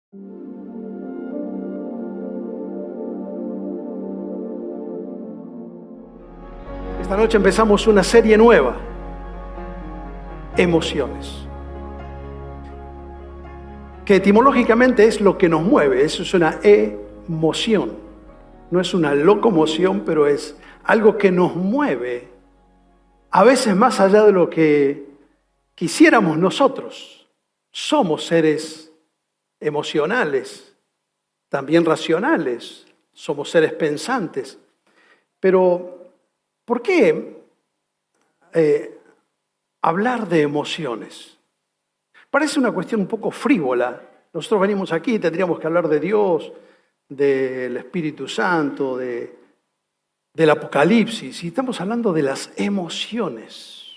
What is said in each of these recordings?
Esta noche empezamos una serie nueva, emociones, que etimológicamente es lo que nos mueve. Eso es una emoción, no es una locomoción, pero es algo que nos mueve, a veces más allá de lo que quisiéramos nosotros. Somos seres emocionales, también racionales, somos seres pensantes, pero ¿por qué hablar de emociones? Parece una cuestión un poco frívola. Nosotros venimos aquí y tendríamos que hablar de Dios, del Espíritu Santo, del Apocalipsis, y estamos hablando de las emociones.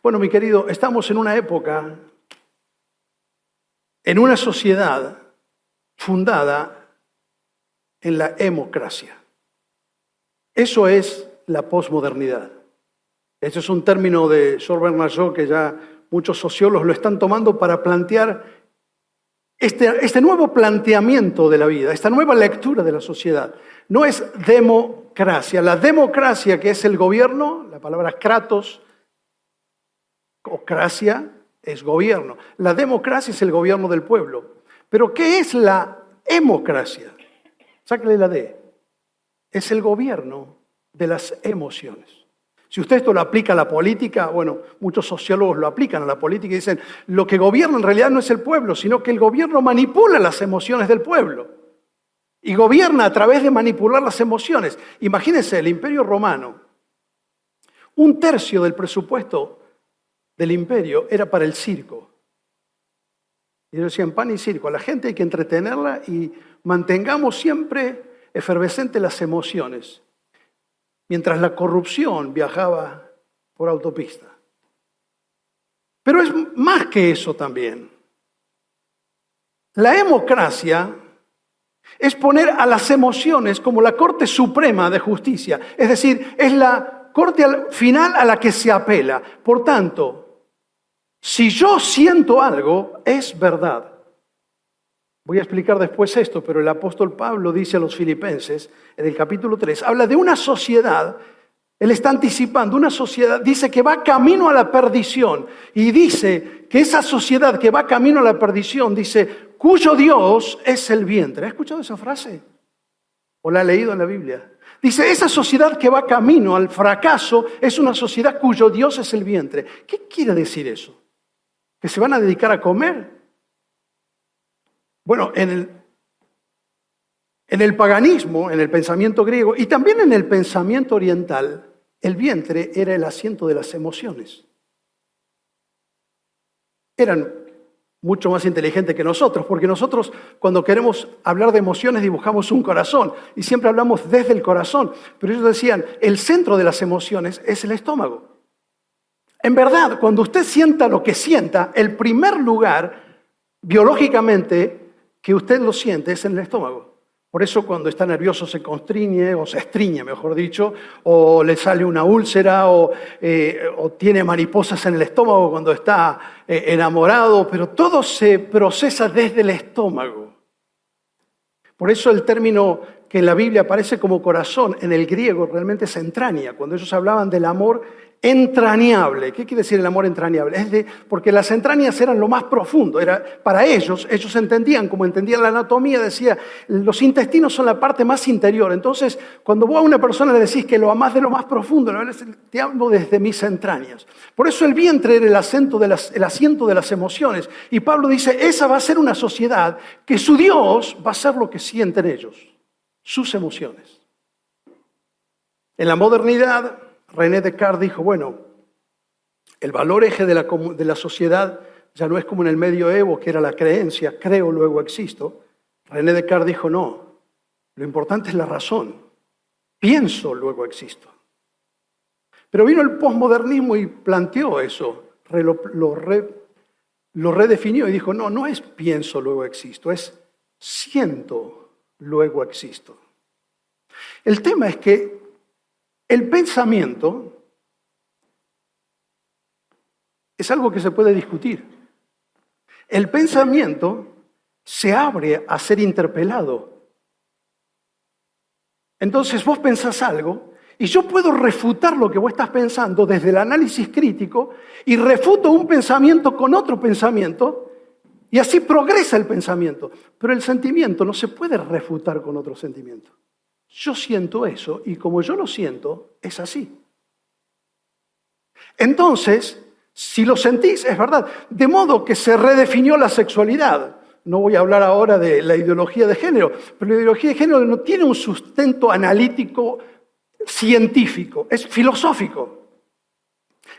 Bueno, mi querido, estamos en una época, en una sociedad fundada en la emocracia. Eso es la posmodernidad. Este es un término de George Bernard Shaw que ya muchos sociólogos lo están tomando para plantear este nuevo planteamiento de la vida, esta nueva lectura de la sociedad. No es democracia. La democracia, que es el gobierno, la palabra kratos o cracia es gobierno. La democracia es el gobierno del pueblo. Pero ¿qué es la emocracia? Sácale la D. Es el gobierno de las emociones. Si usted esto lo aplica a la política, bueno, muchos sociólogos lo aplican a la política y dicen, lo que gobierna en realidad no es el pueblo, sino que el gobierno manipula las emociones del pueblo. Y gobierna a través de manipular las emociones. Imagínense, el Imperio Romano, 1/3 del presupuesto del imperio era para el circo. Y ellos decían, pan y circo, a la gente hay que entretenerla y mantengamos siempre efervescentes las emociones. Mientras la corrupción viajaba por autopista. Pero es más que eso también. La emocracia es poner a las emociones como la Corte Suprema de Justicia. Es decir, es la Corte final a la que se apela. Por tanto, si yo siento algo, es verdad. Voy a explicar después esto, pero el apóstol Pablo dice a los filipenses, en el capítulo 3, habla de una sociedad, él está anticipando, una sociedad, dice que va camino a la perdición, y dice que esa sociedad que va camino a la perdición, dice, cuyo Dios es el vientre. ¿Ha escuchado esa frase? ¿O la ha leído en la Biblia? Dice, esa sociedad que va camino al fracaso es una sociedad cuyo Dios es el vientre. ¿Qué quiere decir eso? ¿Que se van a dedicar a comer? Bueno, en el paganismo, en el pensamiento griego y también en el pensamiento oriental, el vientre era el asiento de las emociones. Eran mucho más inteligentes que nosotros, porque nosotros cuando queremos hablar de emociones dibujamos un corazón y siempre hablamos desde el corazón. Pero ellos decían, el centro de las emociones es el estómago. En verdad, cuando usted sienta lo que sienta, el primer lugar biológicamente que usted lo siente es en el estómago. Por eso cuando está nervioso se constriñe, o se estriñe, mejor dicho, o le sale una úlcera, o tiene mariposas en el estómago cuando está enamorado, pero todo se procesa desde el estómago. Por eso el término que en la Biblia aparece como corazón, en el griego realmente es entraña, cuando ellos hablaban del amor entrañable. ¿Qué quiere decir el amor entrañable? Porque las entrañas eran lo más profundo. Era, para ellos entendían, como entendían la anatomía, decía, los intestinos son la parte más interior. Entonces, cuando vos a una persona le decís que lo amás de lo más profundo, te hablo desde mis entrañas. Por eso el vientre era el asiento de las emociones. Y Pablo dice, esa va a ser una sociedad que su Dios va a ser lo que sienten ellos, sus emociones. En la modernidad, René Descartes dijo, bueno, el valor eje de la sociedad ya no es como en el medioevo, que era la creencia, creo, luego existo. René Descartes dijo, no, lo importante es la razón, pienso, luego existo. Pero vino el posmodernismo y planteó eso, lo redefinió y dijo, no, no es pienso, luego existo, es siento, luego existo. El tema es que el pensamiento es algo que se puede discutir. El pensamiento se abre a ser interpelado. Entonces vos pensás algo y yo puedo refutar lo que vos estás pensando desde el análisis crítico y refuto un pensamiento con otro pensamiento y así progresa el pensamiento. Pero el sentimiento no se puede refutar con otro sentimiento. Yo siento eso y como yo lo siento, es así. Entonces, si lo sentís, es verdad. De modo que se redefinió la sexualidad. No voy a hablar ahora de la ideología de género, pero la ideología de género no tiene un sustento analítico científico, es filosófico,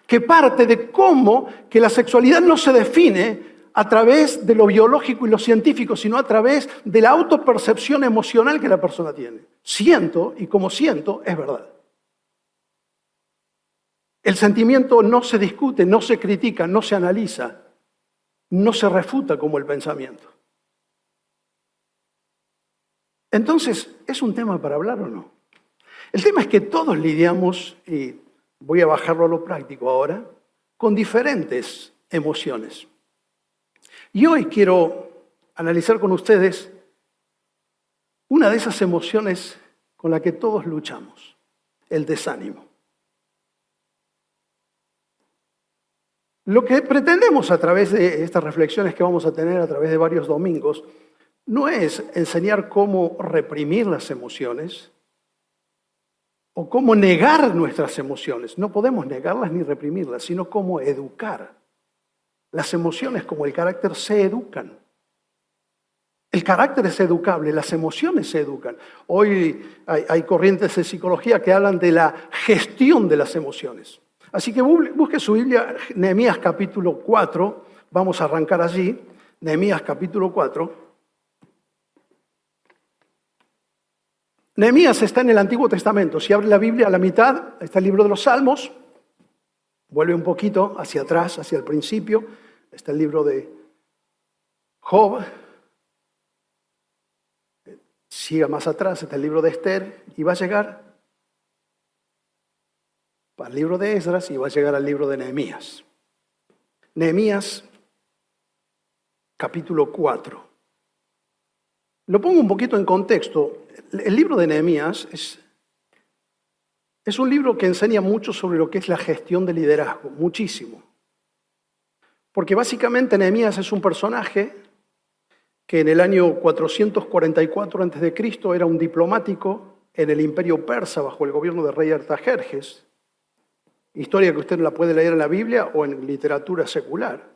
que parte de cómo que la sexualidad no se define a través de lo biológico y lo científico, sino a través de la autopercepción emocional que la persona tiene. Siento, y como siento, es verdad. El sentimiento no se discute, no se critica, no se analiza, no se refuta como el pensamiento. Entonces, ¿es un tema para hablar o no? El tema es que todos lidiamos, y voy a bajarlo a lo práctico ahora, con diferentes emociones. Y hoy quiero analizar con ustedes una de esas emociones con la que todos luchamos, el desánimo. Lo que pretendemos a través de estas reflexiones que vamos a tener a través de varios domingos no es enseñar cómo reprimir las emociones o cómo negar nuestras emociones. No podemos negarlas ni reprimirlas, sino cómo educar. Las emociones, como el carácter, se educan. El carácter es educable, las emociones se educan. Hoy hay corrientes de psicología que hablan de la gestión de las emociones. Así que busque su Biblia, Nehemías capítulo 4, vamos a arrancar allí, Nehemías capítulo 4. Nehemías está en el Antiguo Testamento. Si abre la Biblia a la mitad, está el libro de los Salmos. Vuelve un poquito hacia atrás, hacia el principio. Está el libro de Job. Siga más atrás, está el libro de Esther. Y va a llegar al libro de Esdras y va a llegar al libro de Nehemías. Nehemías, capítulo 4. Lo pongo un poquito en contexto. El libro de Nehemías es un libro que enseña mucho sobre lo que es la gestión de liderazgo, muchísimo. Porque básicamente Nehemías es un personaje que en el año 444 a.C. era un diplomático en el imperio persa bajo el gobierno del rey Artajerjes. Historia que usted la puede leer en la Biblia o en literatura secular.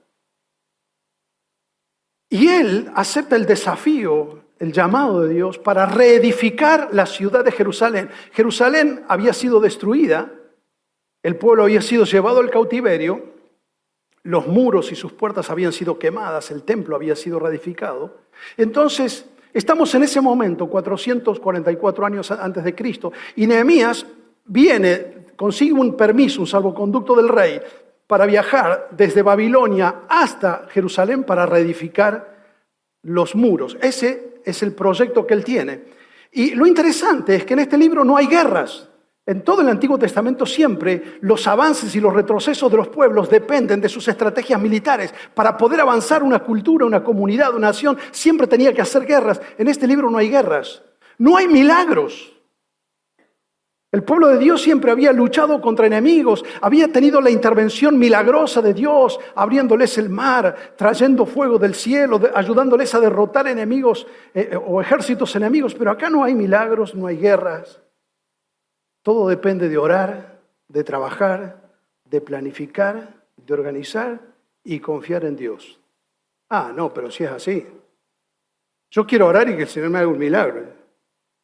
Y él acepta el desafío, el llamado de Dios para reedificar la ciudad de Jerusalén. Jerusalén había sido destruida, el pueblo había sido llevado al cautiverio, los muros y sus puertas habían sido quemadas, el templo había sido reedificado. Entonces, estamos en ese momento, 444 años antes de Cristo, y Nehemías consigue un permiso, un salvoconducto del rey, para viajar desde Babilonia hasta Jerusalén para reedificar los muros. Ese es el proyecto que él tiene. Y lo interesante es que en este libro no hay guerras. En todo el Antiguo Testamento siempre los avances y los retrocesos de los pueblos dependen de sus estrategias militares. Para poder avanzar una cultura, una comunidad, una nación, siempre tenía que hacer guerras. En este libro no hay guerras. No hay milagros. El pueblo de Dios siempre había luchado contra enemigos, había tenido la intervención milagrosa de Dios, abriéndoles el mar, trayendo fuego del cielo, ayudándoles a derrotar enemigos o ejércitos enemigos. Pero acá no hay milagros, no hay guerras. Todo depende de orar, de trabajar, de planificar, de organizar y confiar en Dios. Ah, no, pero si es así. Yo quiero orar y que el Señor me haga un milagro,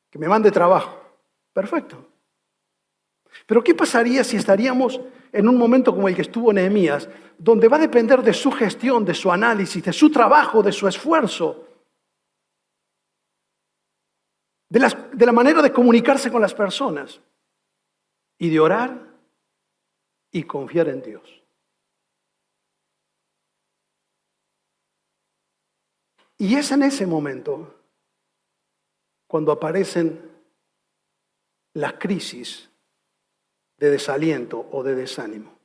que me mande trabajo. Perfecto. Pero ¿qué pasaría si estaríamos en un momento como el que estuvo Nehemías, donde va a depender de su gestión, de su análisis, de su trabajo, de su esfuerzo, de la manera de comunicarse con las personas y de orar y confiar en Dios? Y es en ese momento cuando aparecen las crisis de desaliento o de desánimo.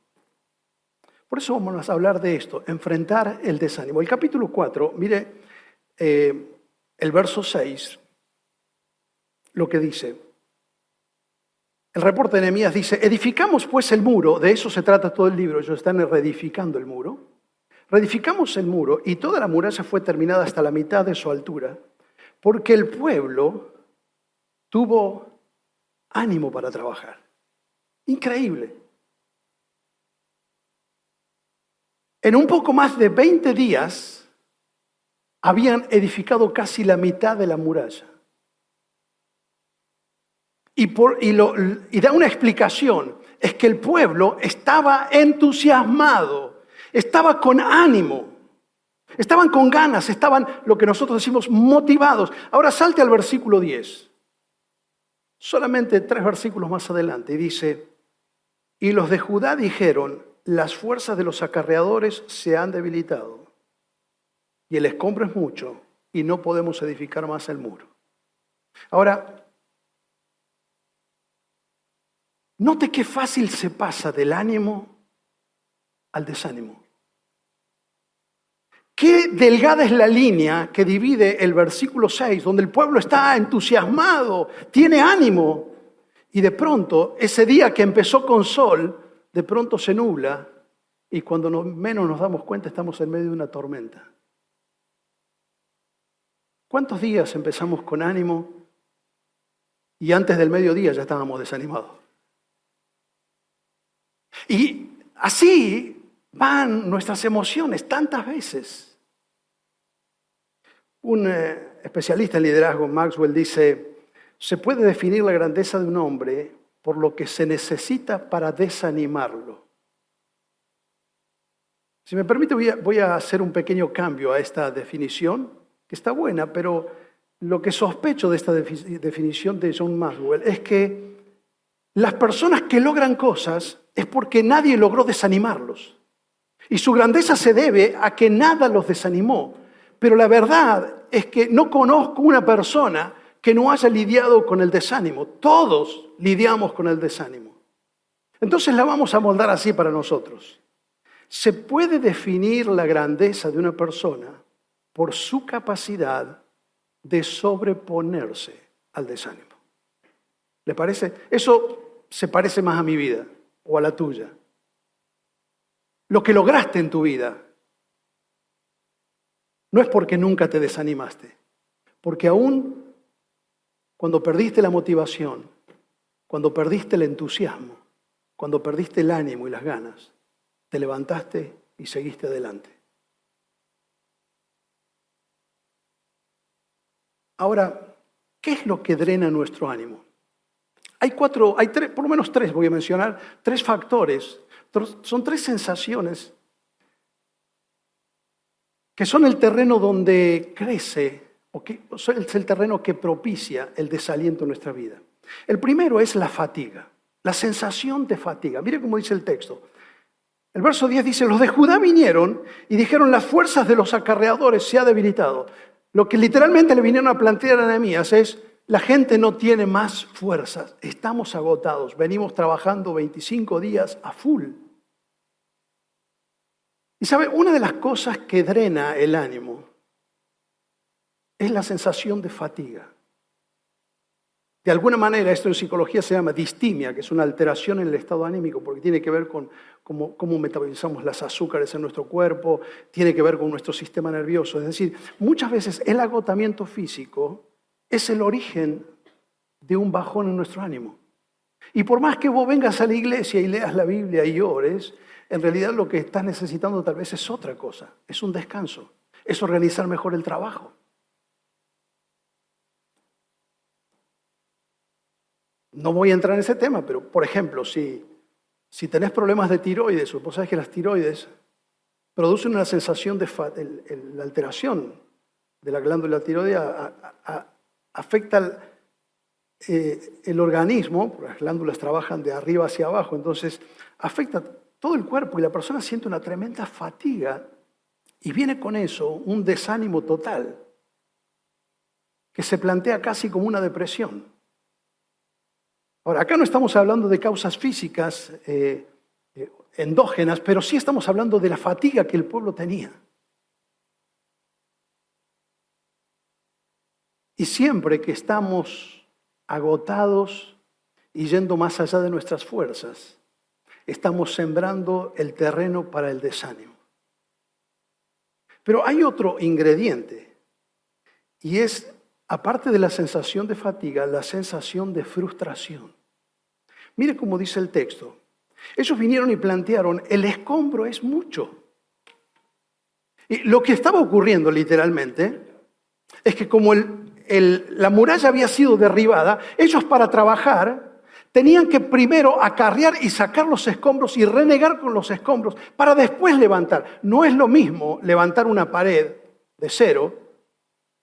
Por eso vamos a hablar de esto, enfrentar el desánimo. El capítulo 4, mire, el verso 6, lo que dice. El reporte de Nehemías dice, edificamos pues el muro, de eso se trata todo el libro, ellos están reedificando el muro. Reedificamos el muro y toda la muralla fue terminada hasta la mitad de su altura, porque el pueblo tuvo ánimo para trabajar. Increíble. En un poco más de 20 días habían edificado casi la mitad de la muralla. Y da una explicación, es que el pueblo estaba entusiasmado, estaba con ánimo, estaban con ganas, estaban, lo que nosotros decimos, motivados. Ahora salte al versículo 10, solamente 3 versículos más adelante, y dice, y los de Judá dijeron, las fuerzas de los acarreadores se han debilitado, y el escombro es mucho, y no podemos edificar más el muro. Ahora, note qué fácil se pasa del ánimo al desánimo. Qué delgada es la línea que divide el versículo 6, donde el pueblo está entusiasmado, tiene ánimo, y de pronto, ese día que empezó con sol, de pronto se nubla, y cuando menos nos damos cuenta estamos en medio de una tormenta. ¿Cuántos días empezamos con ánimo y antes del mediodía ya estábamos desanimados? Y así van nuestras emociones tantas veces. Un especialista en liderazgo, Maxwell, dice, se puede definir la grandeza de un hombre por lo que se necesita para desanimarlo. Si me permite, voy a hacer un pequeño cambio a esta definición, que está buena, pero lo que sospecho de esta definición de John Maxwell es que las personas que logran cosas es porque nadie logró desanimarlos. Y su grandeza se debe a que nada los desanimó. Pero la verdad es que no conozco una persona que no haya lidiado con el desánimo. Todos lidiamos con el desánimo. Entonces la vamos a moldar así para nosotros. Se puede definir la grandeza de una persona por su capacidad de sobreponerse al desánimo. ¿Le parece? Eso se parece más a mi vida o a la tuya. Lo que lograste en tu vida no es porque nunca te desanimaste, porque aún cuando perdiste la motivación, cuando perdiste el entusiasmo, cuando perdiste el ánimo y las ganas, te levantaste y seguiste adelante. Ahora, ¿qué es lo que drena nuestro ánimo? Hay tres, por lo menos 3 voy a mencionar, 3 factores. Son 3 sensaciones que son el terreno donde crece, es el terreno que propicia el desaliento en nuestra vida. El primero es la fatiga, la sensación de fatiga. Mire cómo dice el texto. El verso 10 dice, los de Judá vinieron y dijeron, las fuerzas de los acarreadores se ha debilitado. Lo que literalmente le vinieron a plantear a Nehemías es, la gente no tiene más fuerzas, estamos agotados, venimos trabajando 25 días a full. Y sabe, una de las cosas que drena el ánimo es la sensación de fatiga. De alguna manera, esto en psicología se llama distimia, que es una alteración en el estado anímico, porque tiene que ver con cómo metabolizamos las azúcares en nuestro cuerpo, tiene que ver con nuestro sistema nervioso. Es decir, muchas veces el agotamiento físico es el origen de un bajón en nuestro ánimo. Y por más que vos vengas a la iglesia y leas la Biblia y ores, en realidad lo que estás necesitando tal vez es otra cosa, es un descanso, es organizar mejor el trabajo. No voy a entrar en ese tema, pero por ejemplo, si tenés problemas de tiroides, vos sabés que las tiroides producen una sensación de la alteración de la glándula tiroidea afecta el organismo, las glándulas trabajan de arriba hacia abajo, entonces afecta todo el cuerpo y la persona siente una tremenda fatiga y viene con eso un desánimo total que se plantea casi como una depresión. Ahora, acá no estamos hablando de causas físicas endógenas, pero sí estamos hablando de la fatiga que el pueblo tenía. Y siempre que estamos agotados y yendo más allá de nuestras fuerzas, estamos sembrando el terreno para el desánimo. Pero hay otro ingrediente, y es, aparte de la sensación de fatiga, la sensación de frustración. Mire cómo dice el texto. Ellos vinieron y plantearon, el escombro es mucho. Y lo que estaba ocurriendo literalmente es que como la muralla había sido derribada, ellos para trabajar tenían que primero acarrear y sacar los escombros y renegar con los escombros para después levantar. No es lo mismo levantar una pared de cero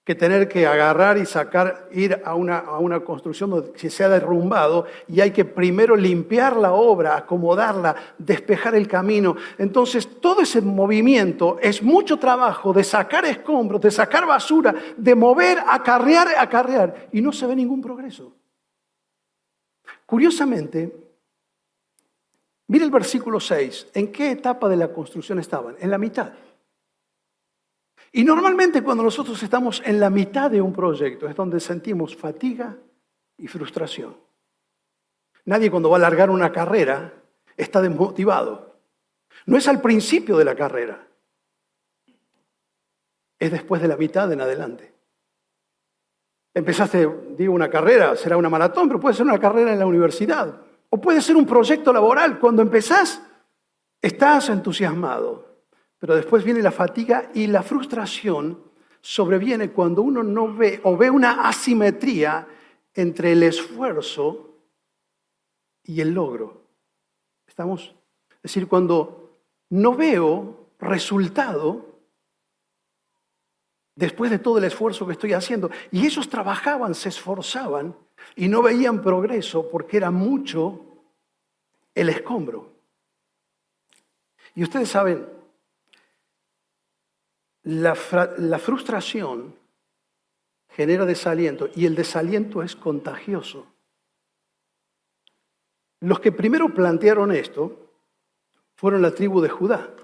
que tener que agarrar y sacar, ir a una construcción donde se ha derrumbado y hay que primero limpiar la obra, acomodarla, despejar el camino. Entonces, todo ese movimiento es mucho trabajo de sacar escombros, de sacar basura, de mover, acarrear, y no se ve ningún progreso. Curiosamente, mire el versículo 6. ¿En qué etapa de la construcción estaban? En la mitad. Y normalmente cuando nosotros estamos en la mitad de un proyecto es donde sentimos fatiga y frustración. Nadie cuando va a largar una carrera está desmotivado. No es al principio de la carrera, es después de la mitad en adelante. Empezaste, digo, una carrera, será una maratón, pero puede ser una carrera en la universidad. O puede ser un proyecto laboral. Cuando empezás, estás entusiasmado. Pero después viene la fatiga y la frustración sobreviene cuando uno no ve o ve una asimetría entre el esfuerzo y el logro. ¿Estamos? Es decir, cuando no veo resultado después de todo el esfuerzo que estoy haciendo. Y ellos trabajaban, se esforzaban y no veían progreso porque era mucho el escombro. Y ustedes saben, la frustración genera desaliento y el desaliento es contagioso. Los que primero plantearon esto fueron la tribu de Judá,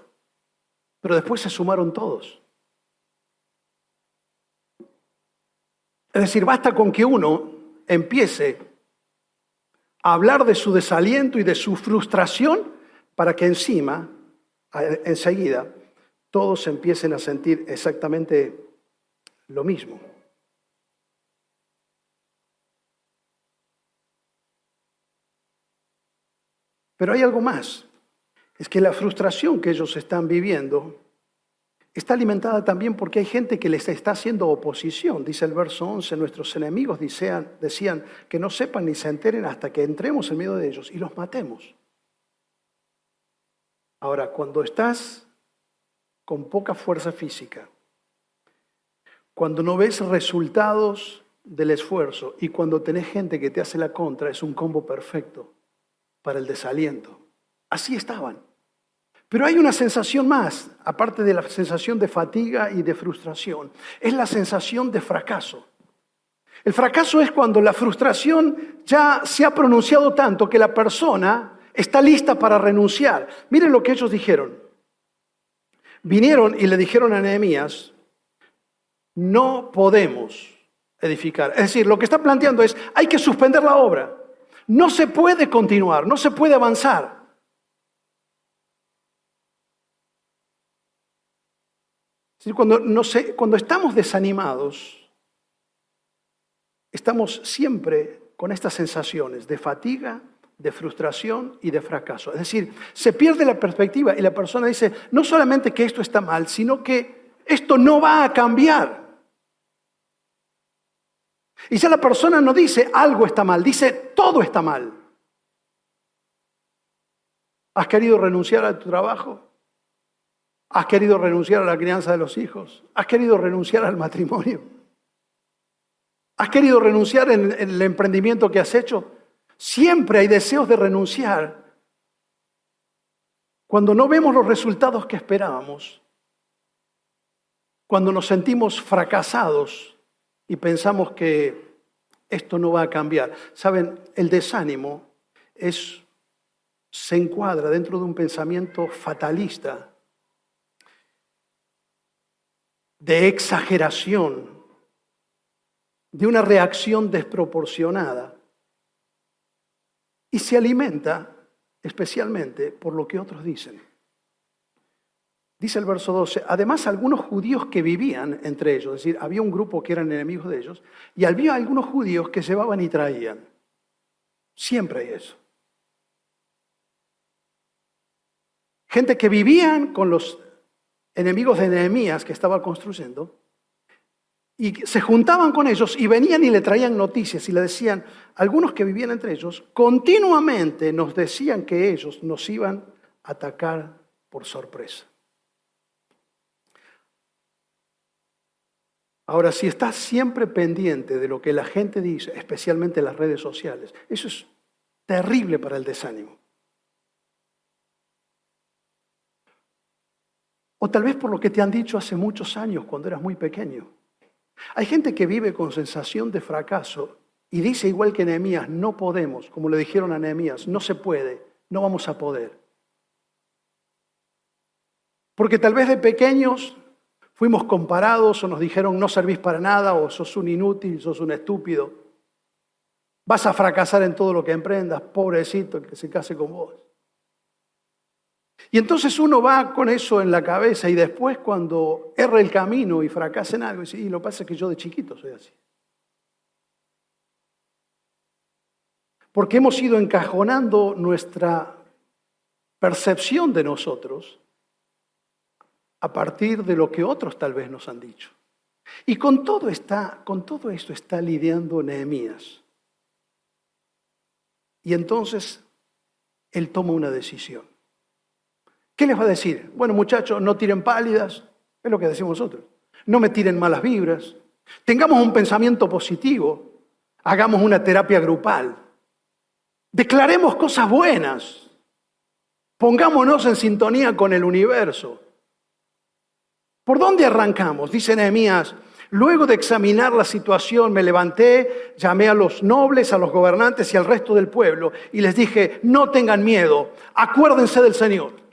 pero después se sumaron todos. Es decir, basta con que uno empiece a hablar de su desaliento y de su frustración para que enseguida, todos empiecen a sentir exactamente lo mismo. Pero hay algo más. Es que la frustración que ellos están viviendo está alimentada también porque hay gente que les está haciendo oposición. Dice el verso 11, nuestros enemigos decían que no sepan ni se enteren hasta que entremos en medio de ellos y los matemos. Ahora, cuando estás con poca fuerza física, cuando no ves resultados del esfuerzo y cuando tenés gente que te hace la contra, es un combo perfecto para el desaliento. Así estaban. Pero hay una sensación más, aparte de la sensación de fatiga y de frustración, es la sensación de fracaso. El fracaso es cuando la frustración ya se ha pronunciado tanto que la persona está lista para renunciar. Miren lo que ellos dijeron. Vinieron y le dijeron a Nehemías, no podemos edificar. Es decir, lo que está planteando es, hay que suspender la obra. No se puede continuar, no se puede avanzar. Es decir, cuando estamos desanimados, estamos siempre con estas sensaciones de fatiga, de frustración y de fracaso. Es decir, se pierde la perspectiva y la persona dice, no solamente que esto está mal, sino que esto no va a cambiar. Y ya la persona no dice algo está mal, dice todo está mal. ¿Has querido renunciar a tu trabajo? ¿Has querido renunciar a la crianza de los hijos? ¿Has querido renunciar al matrimonio? ¿Has querido renunciar en el emprendimiento que has hecho? Siempre hay deseos de renunciar. Cuando no vemos los resultados que esperábamos, cuando nos sentimos fracasados y pensamos que esto no va a cambiar. Saben, el desánimo se encuadra dentro de un pensamiento fatalista, de exageración, de una reacción desproporcionada y se alimenta especialmente por lo que otros dicen. Dice el verso 12, además algunos judíos que vivían entre ellos, es decir, había un grupo que eran enemigos de ellos, y había algunos judíos que llevaban y traían. Siempre hay eso. Gente que vivían con los enemigos de Nehemías que estaba construyendo, y se juntaban con ellos y venían y le traían noticias y le decían, algunos que vivían entre ellos, continuamente nos decían que ellos nos iban a atacar por sorpresa. Ahora, si estás siempre pendiente de lo que la gente dice, especialmente en las redes sociales, eso es terrible para el desánimo. O tal vez por lo que te han dicho hace muchos años cuando eras muy pequeño. Hay gente que vive con sensación de fracaso y dice igual que Nehemías, no podemos, como le dijeron a Nehemías, no se puede, no vamos a poder. Porque tal vez de pequeños fuimos comparados o nos dijeron no servís para nada o sos un inútil, sos un estúpido. Vas a fracasar en todo lo que emprendas, pobrecito el que se case con vos. Y entonces uno va con eso en la cabeza y después cuando erra el camino y fracasa en algo, dice, y lo que pasa es que yo de chiquito soy así. Porque hemos ido encajonando nuestra percepción de nosotros a partir de lo que otros tal vez nos han dicho. Y con todo esto está lidiando Nehemías. Y entonces él toma una decisión. ¿Qué les va a decir? Bueno, muchachos, no tiren pálidas, es lo que decimos nosotros. No me tiren malas vibras. Tengamos un pensamiento positivo. Hagamos una terapia grupal. Declaremos cosas buenas. Pongámonos en sintonía con el universo. ¿Por dónde arrancamos? Dice Nehemías, luego de examinar la situación me levanté, llamé a los nobles, a los gobernantes y al resto del pueblo y les dije, no tengan miedo, acuérdense del Señor.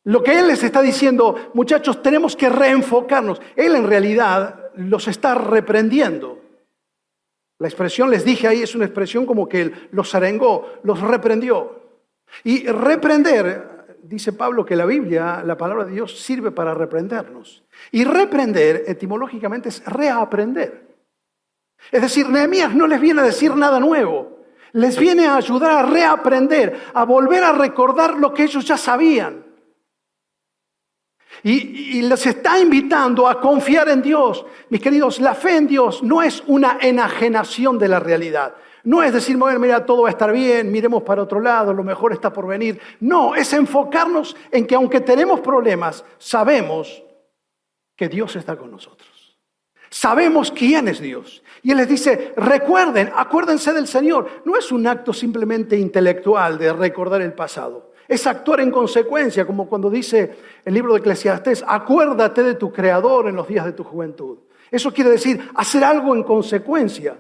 Lo que él les está diciendo, muchachos, tenemos que reenfocarnos. Él en realidad los está reprendiendo. La expresión, les dije ahí, es una expresión como que él los arengó, los reprendió. Y reprender, dice Pablo que la Biblia, la palabra de Dios, sirve para reprendernos. Y reprender, etimológicamente, es reaprender. Es decir, Nehemías no les viene a decir nada nuevo. Les viene a ayudar a reaprender, a volver a recordar lo que ellos ya sabían. Y les está invitando a confiar en Dios. Mis queridos, la fe en Dios no es una enajenación de la realidad. No es decir, bueno, mira, todo va a estar bien, miremos para otro lado, lo mejor está por venir. No, es enfocarnos en que aunque tenemos problemas, sabemos que Dios está con nosotros. Sabemos quién es Dios. Y Él les dice, recuerden, acuérdense del Señor. No es un acto simplemente intelectual de recordar el pasado. Es actuar en consecuencia, como cuando dice el libro de Eclesiastés, acuérdate de tu Creador en los días de tu juventud. Eso quiere decir hacer algo en consecuencia.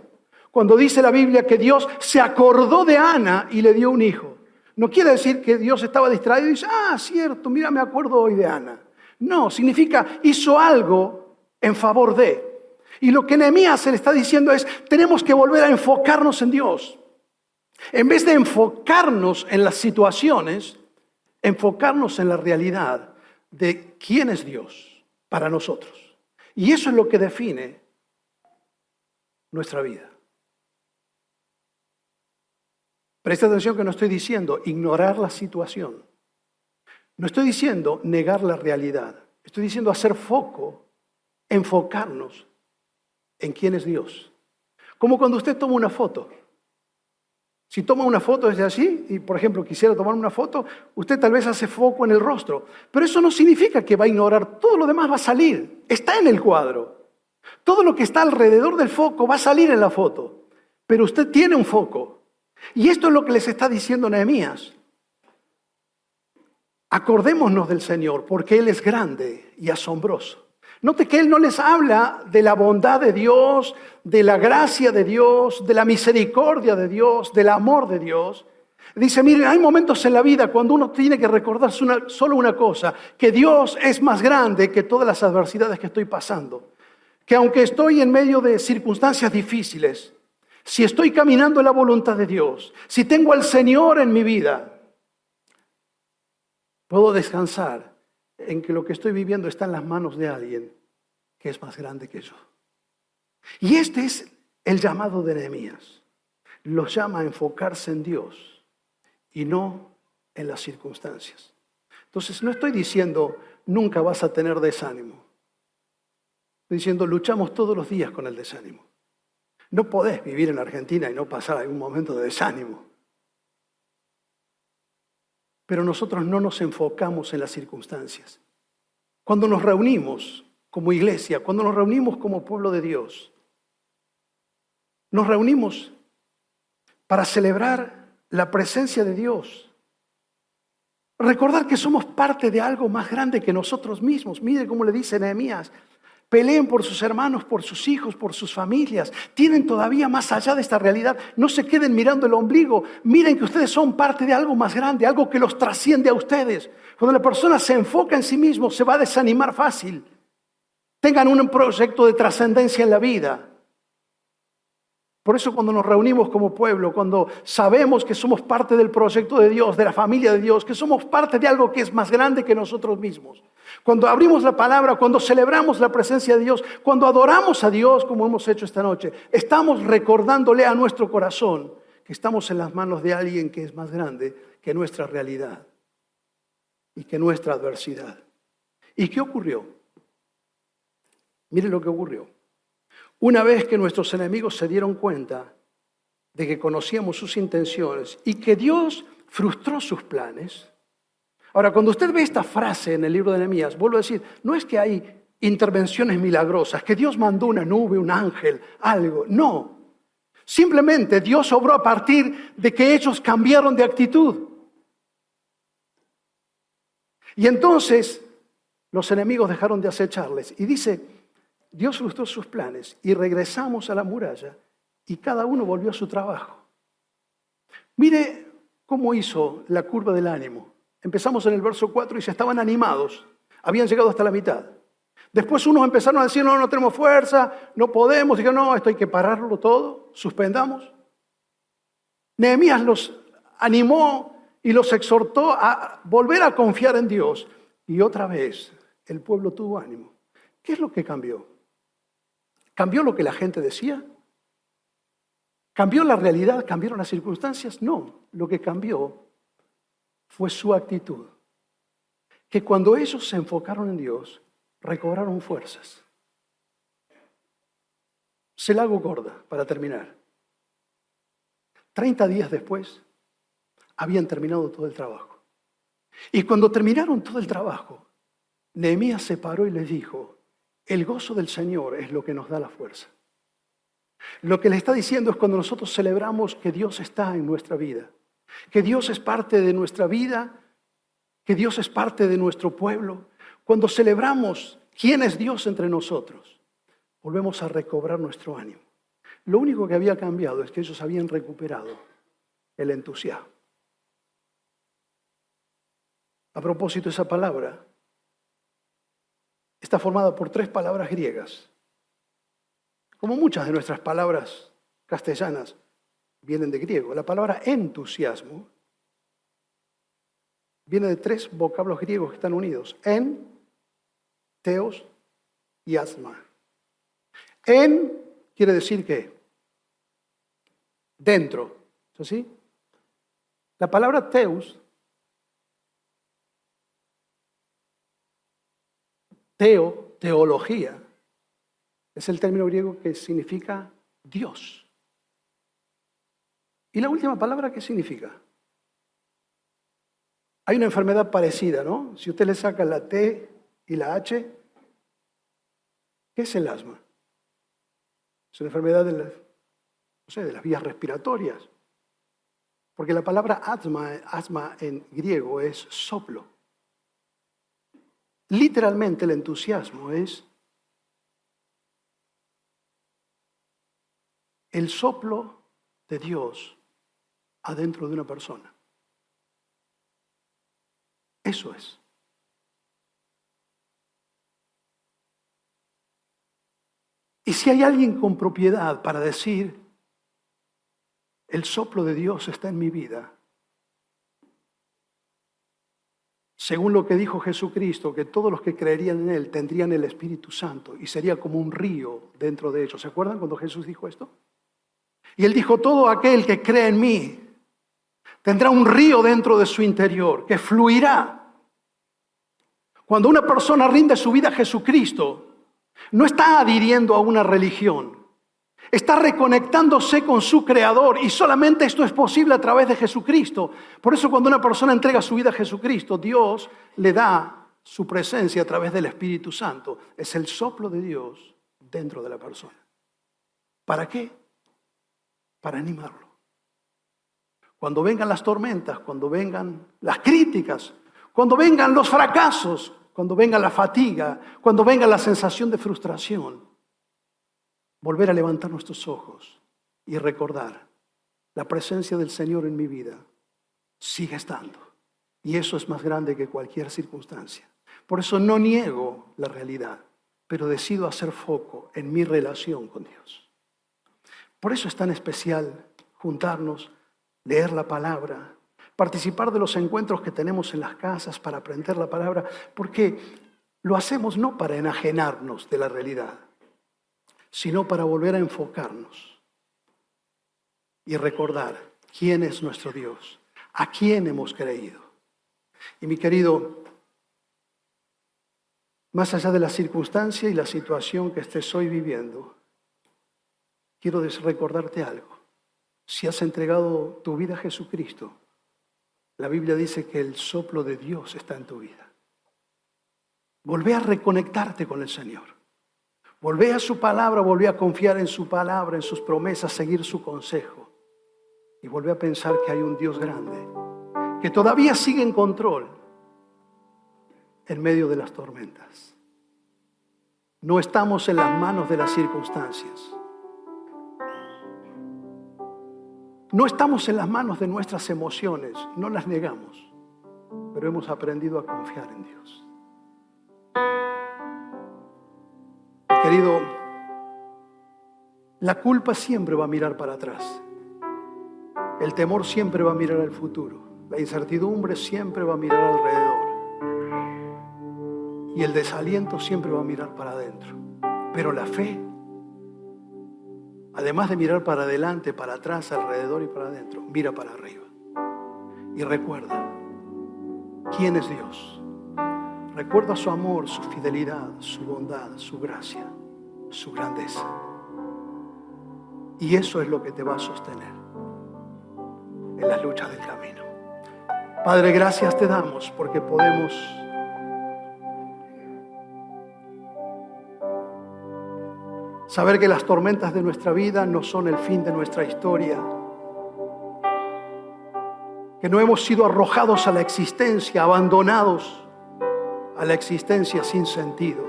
Cuando dice la Biblia que Dios se acordó de Ana y le dio un hijo, no quiere decir que Dios estaba distraído y dice, cierto, mira, me acuerdo hoy de Ana. No, significa hizo algo en favor de. Y lo que Nehemías se le está diciendo es, tenemos que volver a enfocarnos en Dios. En vez de enfocarnos en las situaciones, enfocarnos en la realidad de quién es Dios para nosotros. Y eso es lo que define nuestra vida. Presta atención que no estoy diciendo ignorar la situación. No estoy diciendo negar la realidad. Estoy diciendo hacer foco, enfocarnos en quién es Dios. Como cuando usted toma una foto. Si toma una foto desde así, y por ejemplo quisiera tomar una foto, usted tal vez hace foco en el rostro. Pero eso no significa que va a ignorar, todo lo demás va a salir, está en el cuadro. Todo lo que está alrededor del foco va a salir en la foto. Pero usted tiene un foco. Y esto es lo que les está diciendo Nehemías. Acordémonos del Señor, porque Él es grande y asombroso. Note que Él no les habla de la bondad de Dios, de la gracia de Dios, de la misericordia de Dios, del amor de Dios. Dice, miren, hay momentos en la vida cuando uno tiene que recordar solo una cosa, que Dios es más grande que todas las adversidades que estoy pasando. que aunque estoy en medio de circunstancias difíciles, si estoy caminando en la voluntad de Dios, si tengo al Señor en mi vida, puedo descansar en que lo que estoy viviendo está en las manos de alguien que es más grande que yo. Y este es el llamado de Nehemías. Los llama a enfocarse en Dios y no en las circunstancias. Entonces no estoy diciendo nunca vas a tener desánimo. Estoy diciendo luchamos todos los días con el desánimo. No podés vivir en Argentina y no pasar algún momento de desánimo. Pero nosotros no nos enfocamos en las circunstancias. Cuando nos reunimos como iglesia, cuando nos reunimos como pueblo de Dios, nos reunimos para celebrar la presencia de Dios. Recordar que somos parte de algo más grande que nosotros mismos. Mire cómo le dice Nehemías. Peleen por sus hermanos, por sus hijos, por sus familias. Tienen todavía más allá de esta realidad. No se queden mirando el ombligo. Miren que ustedes son parte de algo más grande, algo que los trasciende a ustedes. Cuando la persona se enfoca en sí mismo, se va a desanimar fácil. Tengan un proyecto de trascendencia en la vida. Por eso cuando nos reunimos como pueblo, cuando sabemos que somos parte del proyecto de Dios, de la familia de Dios, que somos parte de algo que es más grande que nosotros mismos, cuando abrimos la palabra, cuando celebramos la presencia de Dios, cuando adoramos a Dios como hemos hecho esta noche, estamos recordándole a nuestro corazón que estamos en las manos de alguien que es más grande que nuestra realidad y que nuestra adversidad. ¿Y qué ocurrió? Mire lo que ocurrió. Una vez que nuestros enemigos se dieron cuenta de que conocíamos sus intenciones y que Dios frustró sus planes. Ahora, cuando usted ve esta frase en el libro de Nehemías, vuelvo a decir, no es que hay intervenciones milagrosas, que Dios mandó una nube, un ángel, algo. No. Simplemente Dios obró a partir de que ellos cambiaron de actitud. Y entonces los enemigos dejaron de acecharles. Y dice, Dios frustró sus planes y regresamos a la muralla y cada uno volvió a su trabajo. Mire cómo hizo la curva del ánimo. Empezamos en el verso 4 y se estaban animados. Habían llegado hasta la mitad. Después unos empezaron a decir, no tenemos fuerza, no podemos. Dijeron, no, esto hay que pararlo todo, suspendamos. Nehemías los animó y los exhortó a volver a confiar en Dios. Y otra vez el pueblo tuvo ánimo. ¿Qué es lo que cambió? ¿Cambió lo que la gente decía? ¿Cambió la realidad? ¿Cambiaron las circunstancias? No, lo que cambió fue su actitud. Que cuando ellos se enfocaron en Dios, recobraron fuerzas. Se la hago gorda para terminar. 30 días después, habían terminado todo el trabajo. Y cuando terminaron todo el trabajo, Nehemías se paró y les dijo, el gozo del Señor es lo que nos da la fuerza. Lo que le está diciendo es cuando nosotros celebramos que Dios está en nuestra vida, que Dios es parte de nuestra vida, que Dios es parte de nuestro pueblo. Cuando celebramos quién es Dios entre nosotros, volvemos a recobrar nuestro ánimo. Lo único que había cambiado es que ellos habían recuperado el entusiasmo. A propósito, esa palabra está formada por 3 palabras griegas. Como muchas de nuestras palabras castellanas vienen de griego. La palabra entusiasmo viene de 3 vocablos griegos que están unidos. En, teos y asma. En quiere decir que dentro. ¿Es así? La palabra teos, teología, es el término griego que significa Dios. ¿Y la última palabra qué significa? Hay una enfermedad parecida, ¿no? Si usted le saca la T y la H, ¿qué es el asma? Es una enfermedad de las vías respiratorias. Porque la palabra asma en griego es soplo. Literalmente el entusiasmo es el soplo de Dios adentro de una persona. Eso es. Y si hay alguien con propiedad para decir, el soplo de Dios está en mi vida, según lo que dijo Jesucristo, que todos los que creerían en Él tendrían el Espíritu Santo y sería como un río dentro de ellos. ¿Se acuerdan cuando Jesús dijo esto? Y Él dijo, todo aquel que cree en mí tendrá un río dentro de su interior que fluirá. Cuando una persona rinde su vida a Jesucristo, no está adhiriendo a una religión, está reconectándose con su Creador, y solamente esto es posible a través de Jesucristo. Por eso cuando una persona entrega su vida a Jesucristo, Dios le da su presencia a través del Espíritu Santo. Es el soplo de Dios dentro de la persona. ¿Para qué? Para animarlo. Cuando vengan las tormentas, cuando vengan las críticas, cuando vengan los fracasos, cuando venga la fatiga, cuando venga la sensación de frustración, volver a levantar nuestros ojos y recordar la presencia del Señor en mi vida sigue estando. Y eso es más grande que cualquier circunstancia. Por eso no niego la realidad, pero decido hacer foco en mi relación con Dios. Por eso es tan especial juntarnos, leer la palabra, participar de los encuentros que tenemos en las casas para aprender la palabra, porque lo hacemos no para enajenarnos de la realidad, sino para volver a enfocarnos y recordar quién es nuestro Dios, a quién hemos creído. Y mi querido, más allá de la circunstancia y la situación que estés hoy viviendo, quiero recordarte algo. Si has entregado tu vida a Jesucristo, la Biblia dice que el soplo de Dios está en tu vida. Volvé a reconectarte con el Señor. Volvé a su palabra, volvé a confiar en su palabra, en sus promesas, seguir su consejo. Y volvé a pensar que hay un Dios grande, que todavía sigue en control en medio de las tormentas. No estamos en las manos de las circunstancias. No estamos en las manos de nuestras emociones, no las negamos, pero hemos aprendido a confiar en Dios. Querido, la culpa siempre va a mirar para atrás. El temor siempre va a mirar al futuro. La incertidumbre siempre va a mirar alrededor. Y el desaliento siempre va a mirar para adentro. Pero la fe, además de mirar para adelante, para atrás, alrededor y para adentro, mira para arriba. Y recuerda quién es Dios. Recuerda su amor, su fidelidad, su bondad, su gracia, su grandeza. Y eso es lo que te va a sostener en las luchas del camino. Padre, gracias te damos porque podemos saber que las tormentas de nuestra vida no son el fin de nuestra historia, que no hemos sido arrojados a la existencia, abandonados a la existencia sin sentido,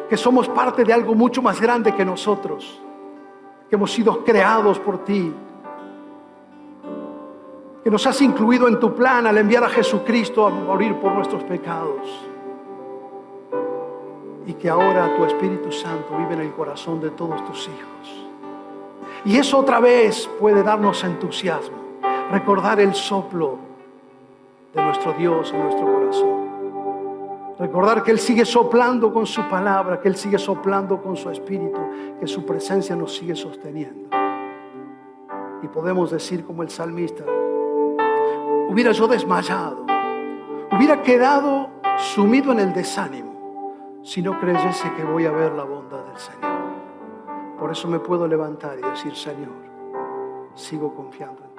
que somos parte de algo mucho más grande que nosotros, que hemos sido creados por ti, que nos has incluido en tu plan al enviar a Jesucristo a morir por nuestros pecados, y que ahora tu Espíritu Santo vive en el corazón de todos tus hijos. Y eso otra vez puede darnos entusiasmo, recordar el soplo de nuestro Dios en nuestro corazón. Recordar que Él sigue soplando con su palabra, que Él sigue soplando con su Espíritu, que su presencia nos sigue sosteniendo. Y podemos decir como el salmista, hubiera yo desmayado, hubiera quedado sumido en el desánimo, si no creyese que voy a ver la bondad del Señor. Por eso me puedo levantar y decir, Señor, sigo confiando en ti.